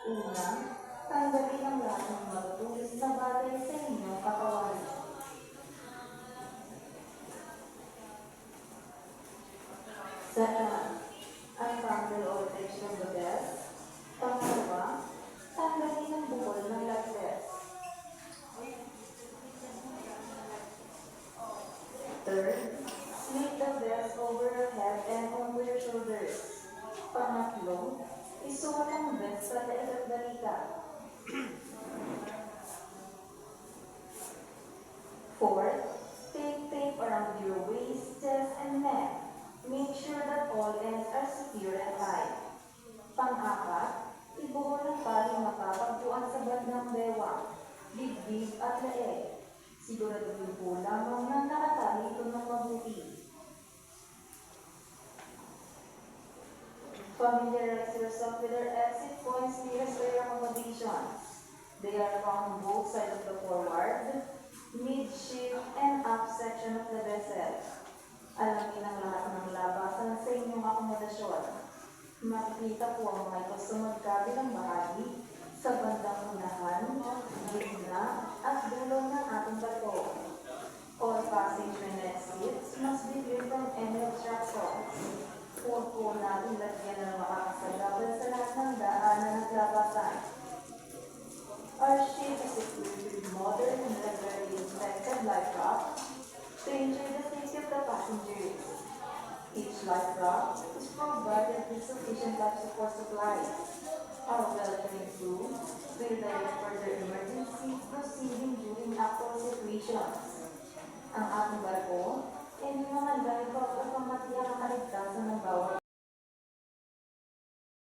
Una, tanggalin ang lahat ng matutulis na bagay sa inyong katawan. Second, untangle all edge of the vest. Pangalawa, tanggalin ang bukol ng light vest. Third, slip the vest over your head and onto your shoulders. Pangatlo, isuot ang vest sa leeg at balikat. Fourth, take tape around your waist, chest, and neck. Make sure that all ends are secure and tight. Pang-apat, ibuhol ang paring mapapagpuan sa bandang bewang, dibdib at leeg. Siguraduhin po lamang na nakatali ito ng mabuti. Familiarize yourself with our exit points nearest to your accommodations. They are found on both sides of the forward, mid-ship, and up section of the vessel. Alamin ang lahat ng labasan sa inyong akomodasyon. Makikita po ang mga ito sa magkabilang bahagi, sa bandang unahan, gitna, at dulo ng ating barko. All passage and exits must be clear from any obstructions. Huwag po natin lagyan ng makakasagabal sa lahat ng daanan at labasan. Our ship is equipped with modern and regularly inspected life rafts to ensure the safety of the passengers. Each life raft is provided with sufficient life support supplies. Our well-trained crew will direct further emergency proceeding during actual situations. Ang ating barko ay hindi naman dahil pa upang matiyak ang kaligtasan ng bawat